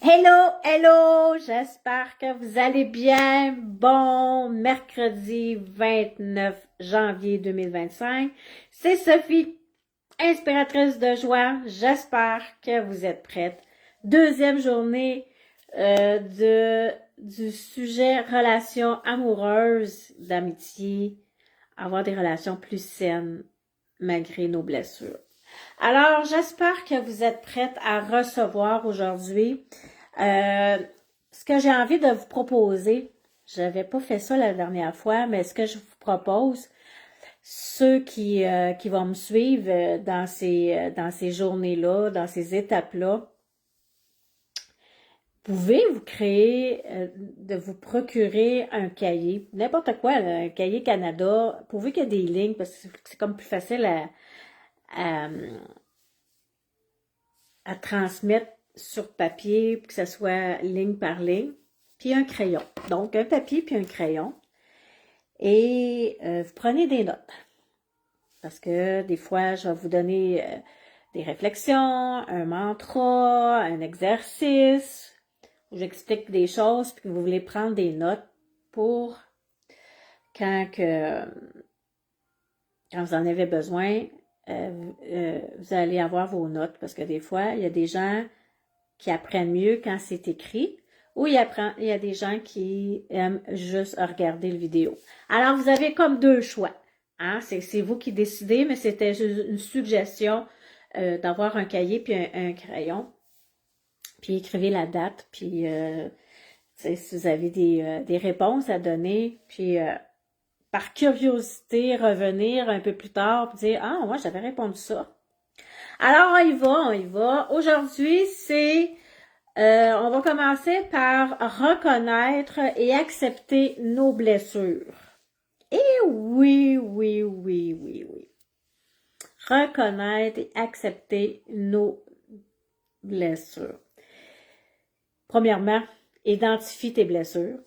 Hello, hello, j'espère que vous allez bien. Bon mercredi 29 janvier 2025. C'est Sophie, inspiratrice de joie. J'espère que vous êtes prête. Deuxième journée du sujet relations amoureuses, d'amitié, avoir des relations plus saines malgré nos blessures. Alors, j'espère que vous êtes prête à recevoir aujourd'hui ce que j'ai envie de vous proposer. Je n'avais pas fait ça la dernière fois, mais ce que je vous propose, ceux qui vont me suivre dans ces journées-là, dans ces étapes-là, pouvez vous créer, de vous procurer un cahier, n'importe quoi, là, un cahier Canada, pourvu qu'il y ait des lignes, parce que c'est comme plus facile à, à transmettre sur papier, que ce soit ligne par ligne, puis un crayon. Donc, un papier puis un crayon. Et vous prenez des notes. Parce que des fois, je vais vous donner des réflexions, un mantra, un exercice, où j'explique des choses, puis que vous voulez prendre des notes pour quand vous en avez besoin, vous allez avoir vos notes. Parce que des fois, il y a des gens qui apprennent mieux quand c'est écrit, ou il y a des gens qui aiment juste regarder le vidéo. Alors, vous avez comme deux choix. Hein? C'est vous qui décidez, mais c'était juste une suggestion d'avoir un cahier puis un crayon. Puis écrivez la date, puis si vous avez des réponses à donner, puis par curiosité, revenir un peu plus tard et dire « Ah, moi, j'avais répondu ça. » Alors, on y va. Aujourd'hui, on va commencer par reconnaître et accepter nos blessures. Et oui. Reconnaître et accepter nos blessures. Premièrement, identifie tes blessures.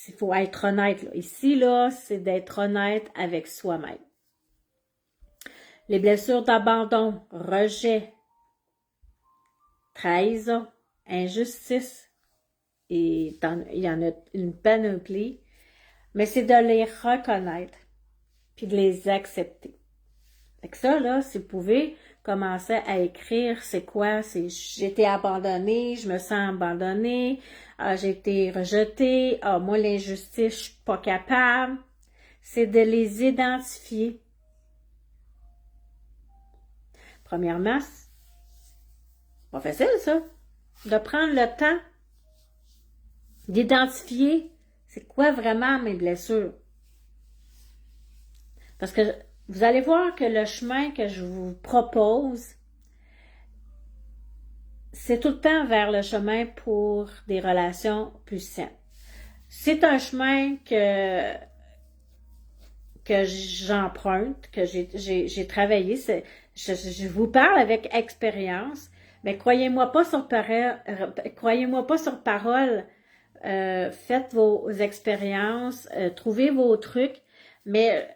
Il faut être honnête. Là. Ici, là, c'est d'être honnête avec soi-même. Les blessures d'abandon, rejet, trahison, injustice, et il y en a une panoplie, mais c'est de les reconnaître puis de les accepter. Fait que ça, là, si vous pouvez commencer à écrire, c'est quoi? C'est j'ai été abandonnée, je me sens abandonnée, j'ai été rejetée, moi l'injustice, je suis pas capable. C'est de les identifier. Premièrement, c'est pas facile ça, de prendre le temps d'identifier c'est quoi vraiment mes blessures. Parce que vous allez voir que le chemin que je vous propose, c'est tout le temps vers le chemin pour des relations plus saines. C'est un chemin que j'emprunte, que j'ai travaillé. Je vous parle avec expérience, mais croyez-moi pas sur parole. Faites vos expériences, trouvez vos trucs, mais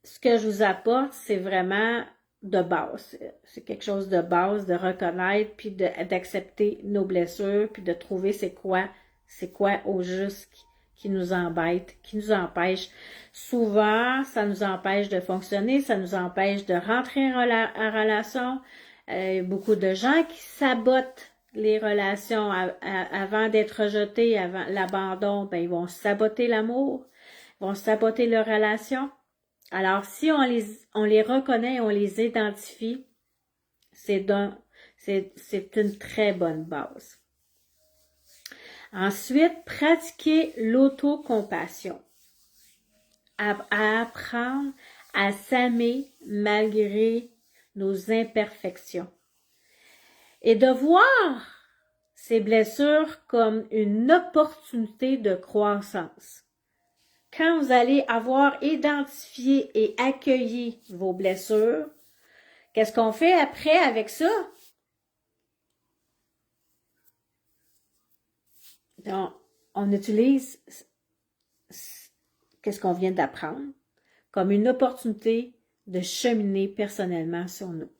ce que je vous apporte, c'est vraiment de base. C'est quelque chose de base, de reconnaître, puis d'accepter nos blessures, puis de trouver c'est quoi au juste qui nous embête, qui nous empêche. Souvent, ça nous empêche de fonctionner, ça nous empêche de rentrer en relation. Beaucoup de gens qui sabotent les relations avant d'être rejetés, avant l'abandon, ben ils vont saboter l'amour, ils vont saboter leur relation. Alors, si on les reconnaît et on les identifie, c'est une très bonne base. Ensuite, pratiquer l'autocompassion. À apprendre à s'aimer malgré nos imperfections. Et de voir ces blessures comme une opportunité de croissance. Quand vous allez avoir identifié et accueilli vos blessures, qu'est-ce qu'on fait après avec ça? Donc, on utilise qu'est-ce qu'on vient d'apprendre comme une opportunité de cheminer personnellement sur nous.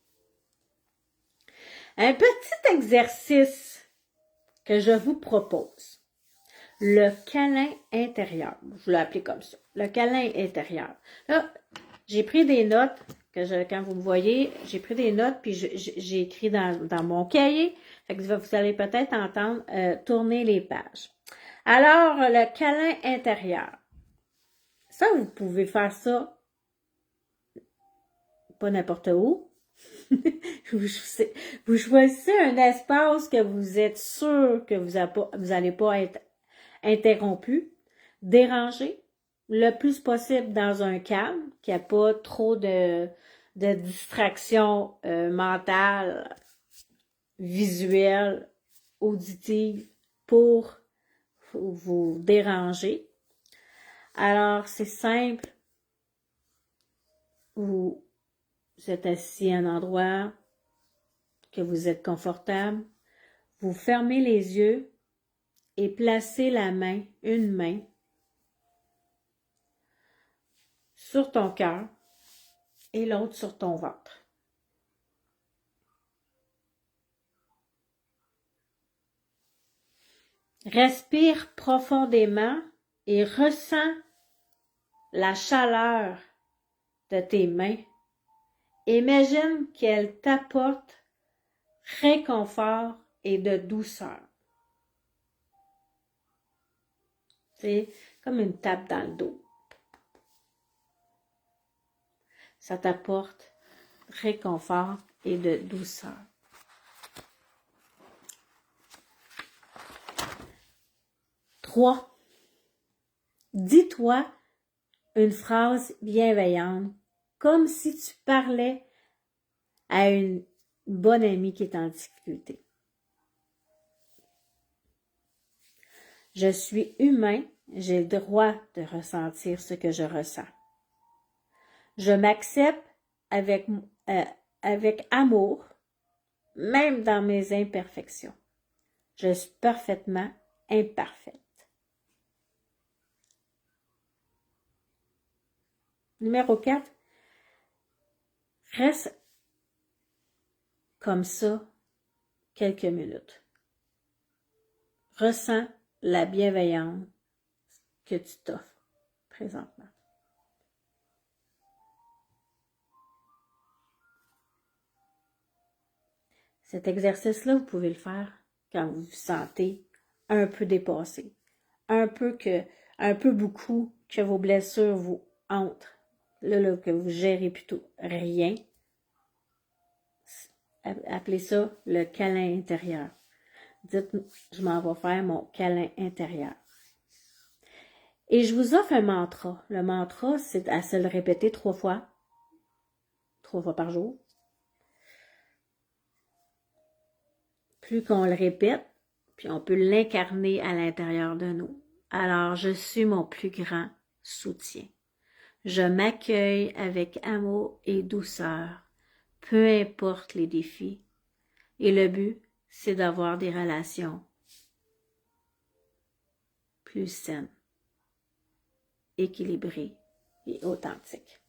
Un petit exercice que je vous propose. Le câlin intérieur. Je l'ai appelé comme ça. Le câlin intérieur. Là, j'ai pris des notes, quand vous me voyez, j'ai pris des notes, puis j'ai écrit dans mon cahier. Fait que vous allez peut-être entendre tourner les pages. Alors, le câlin intérieur. Ça, vous pouvez faire ça pas n'importe où. Vous choisissez un espace que vous êtes sûr que vous n'allez pas être interrompu, dérangé, le plus possible dans un calme, qu'il n'y a pas trop de distractions mentales, visuelles, auditives pour vous déranger. Alors, c'est simple. Vous êtes assis à un endroit que vous êtes confortable. Vous fermez les yeux et placez une main, sur ton cœur et l'autre sur ton ventre. Respire profondément et ressens la chaleur de tes mains. Imagine qu'elles t'apportent réconfort et de douceur. C'est comme une tape dans le dos. Ça t'apporte réconfort et de douceur. Trois. Dis-toi une phrase bienveillante, comme si tu parlais à une bonne amie qui est en difficulté. Je suis humain, j'ai le droit de ressentir ce que je ressens. Je m'accepte avec amour, même dans mes imperfections. Je suis parfaitement imparfaite. Numéro 4. Reste comme ça quelques minutes. Ressens la bienveillance que tu t'offres présentement. Cet exercice-là, vous pouvez le faire quand vous vous sentez un peu dépassé, un peu beaucoup que vos blessures vous hantent, là que vous gérez plutôt rien. Appelez ça le câlin intérieur. Dites, je m'en vais faire mon câlin intérieur. Et je vous offre un mantra. Le mantra, c'est à se le répéter 3 fois par jour. Plus qu'on le répète, puis on peut l'incarner à l'intérieur de nous. Alors, je suis mon plus grand soutien. Je m'accueille avec amour et douceur, peu importe les défis. Et le but, c'est d'avoir des relations plus saines, équilibrées et authentiques.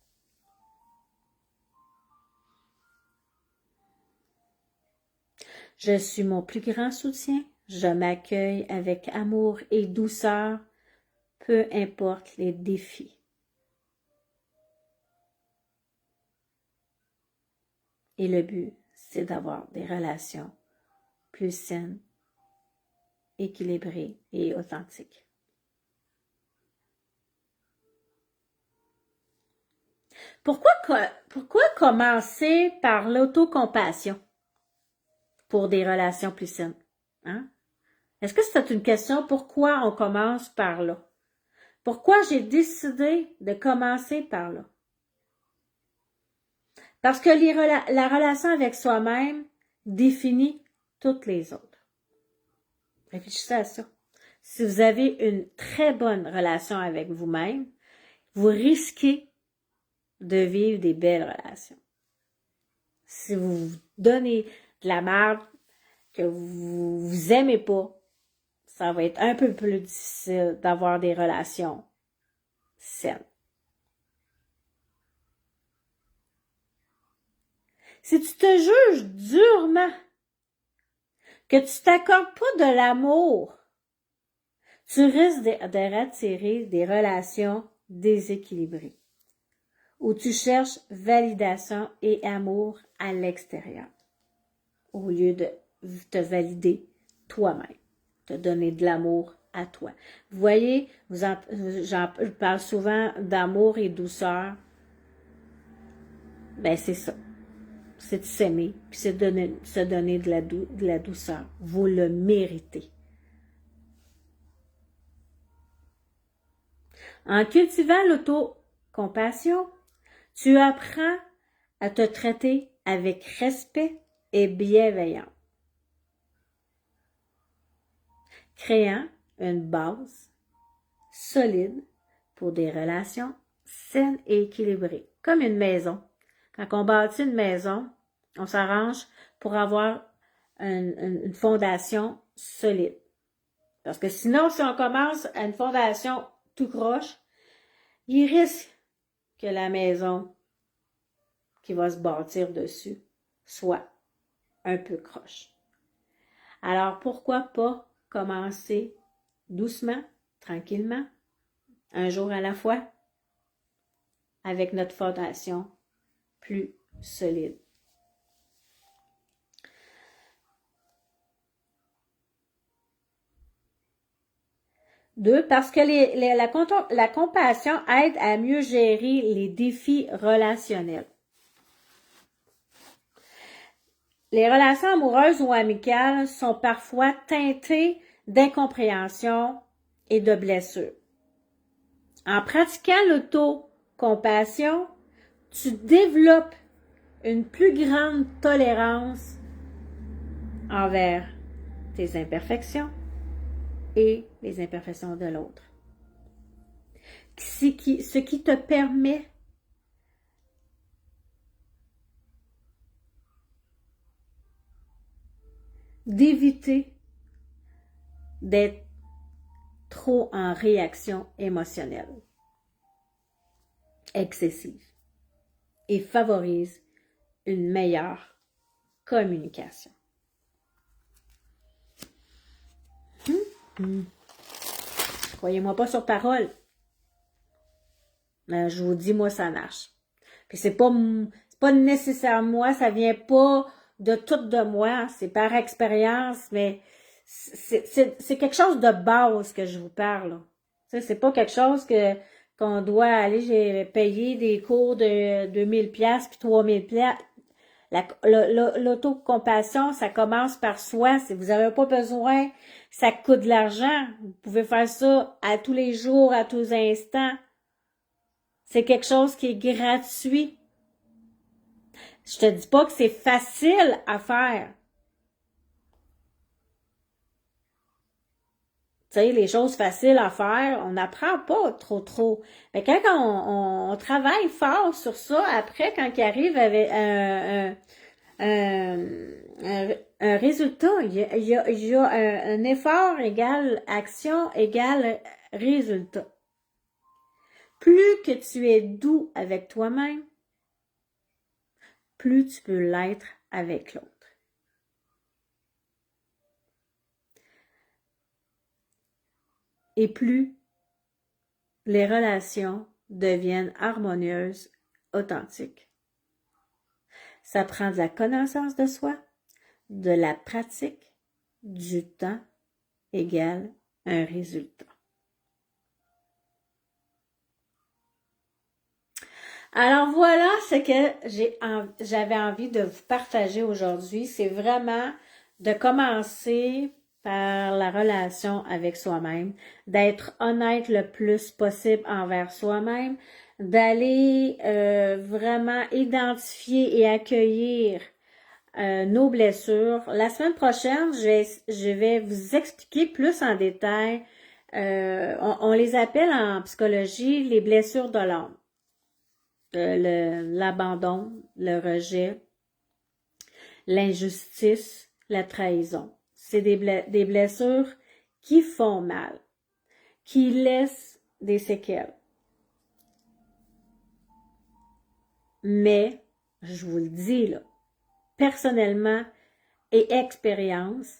Je suis mon plus grand soutien. Je m'accueille avec amour et douceur, peu importe les défis. Et le but, c'est d'avoir des relations plus saines, équilibrées et authentiques. Pourquoi commencer par l'autocompassion pour des relations plus saines? Hein? Est-ce que c'est une question? Pourquoi on commence par là? Pourquoi j'ai décidé de commencer par là? Parce que la relation avec soi-même définit toutes les autres. Réfléchissez à ça. Si vous avez une très bonne relation avec vous-même, vous risquez de vivre des belles relations. Si vous vous donnez de la merde que vous aimez pas, ça va être un peu plus difficile d'avoir des relations saines. Si tu te juges durement, que tu t'accordes pas de l'amour, tu risques de attirer des relations déséquilibrées, où tu cherches validation et amour à l'extérieur, au lieu de te valider toi-même, te donner de l'amour à toi. Vous voyez, je parle souvent d'amour et douceur. Ben c'est ça. C'est de s'aimer, puis c'est de se donner de la douceur. Vous le méritez. En cultivant l'autocompassion, tu apprends à te traiter avec respect et bienveillance, créant une base solide pour des relations saines et équilibrées, comme une maison. Quand on bâtit une maison, on s'arrange pour avoir une fondation solide. Parce que sinon, si on commence à une fondation tout croche, il risque que la maison qui va se bâtir dessus soit un peu croche. Alors, pourquoi pas commencer doucement, tranquillement, un jour à la fois, avec notre fondation plus solide. Deux, parce que la compassion aide à mieux gérer les défis relationnels. Les relations amoureuses ou amicales sont parfois teintées d'incompréhension et de blessures. En pratiquant l'autocompassion, tu développes une plus grande tolérance envers tes imperfections et les imperfections de l'autre. Ce qui te permet d'éviter d'être trop en réaction émotionnelle excessive et favorise une meilleure communication. Croyez-moi pas sur parole. Je vous dis, moi, ça marche. Puis c'est pas nécessairement moi, ça vient pas de tout de moi, c'est par expérience, mais c'est quelque chose de base que je vous parle. C'est pas quelque chose qu'on doit aller j'ai payer des cours de 2000 pièces puis 3000 pièces. L'autocompassion, ça commence par soi. Si vous n'avez pas besoin, ça coûte de l'argent. Vous pouvez faire ça à tous les jours, à tous les instants. C'est quelque chose qui est gratuit. Je te dis pas que c'est facile à faire. Tu sais, les choses faciles à faire, on n'apprend pas trop. Mais quand on travaille fort sur ça, après, quand il arrive avec un résultat, il y a un effort égale action égale résultat. Plus que tu es doux avec toi-même, plus tu peux l'être avec l'autre. Et plus les relations deviennent harmonieuses, authentiques. Ça prend de la connaissance de soi, de la pratique, du temps égale un résultat. Alors voilà ce que j'avais envie de vous partager aujourd'hui. C'est vraiment de commencer par la relation avec soi-même, d'être honnête le plus possible envers soi-même, d'aller vraiment identifier et accueillir nos blessures. La semaine prochaine, je vais vous expliquer plus en détail. On les appelle en psychologie les blessures de l'âme. L'abandon, le rejet, l'injustice, la trahison. C'est des blessures qui font mal, qui laissent des séquelles. Mais, je vous le dis là, personnellement et expérience,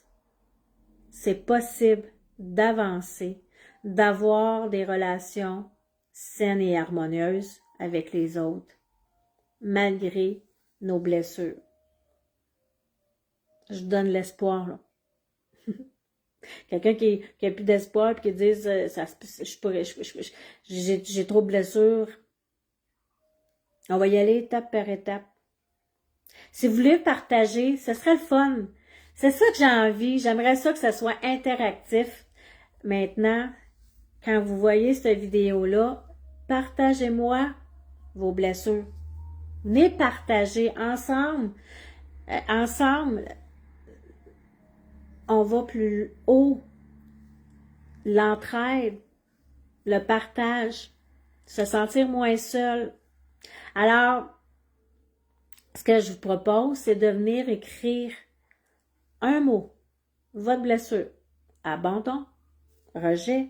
c'est possible d'avancer, d'avoir des relations saines et harmonieuses avec les autres, malgré nos blessures. Je donne l'espoir, là. Quelqu'un qui a plus d'espoir et qui dit j'ai trop de blessures. On va y aller étape par étape. Si vous voulez partager, ce serait le fun. C'est ça que j'ai envie. J'aimerais ça que ça soit interactif. Maintenant, quand vous voyez cette vidéo-là, partagez-moi vos blessures. Venez partager ensemble. Ensemble, on va plus haut. L'entraide, le partage, se sentir moins seul. Alors, ce que je vous propose, c'est de venir écrire un mot, votre blessure, abandon, rejet,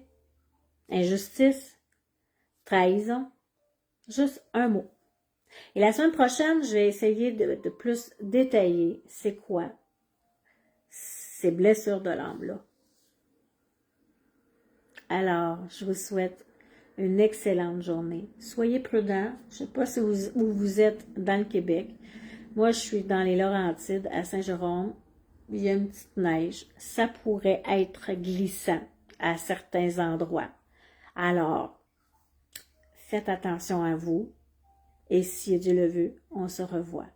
injustice, trahison, juste un mot. Et la semaine prochaine, je vais essayer de plus détailler c'est quoi ces blessures de l'âme-là. Alors, je vous souhaite une excellente journée. Soyez prudents. Je ne sais pas si où vous êtes dans le Québec. Moi, je suis dans les Laurentides, à Saint-Jérôme. Il y a une petite neige. Ça pourrait être glissant à certains endroits. Alors, faites attention à vous. Et si Dieu le veut, on se revoit.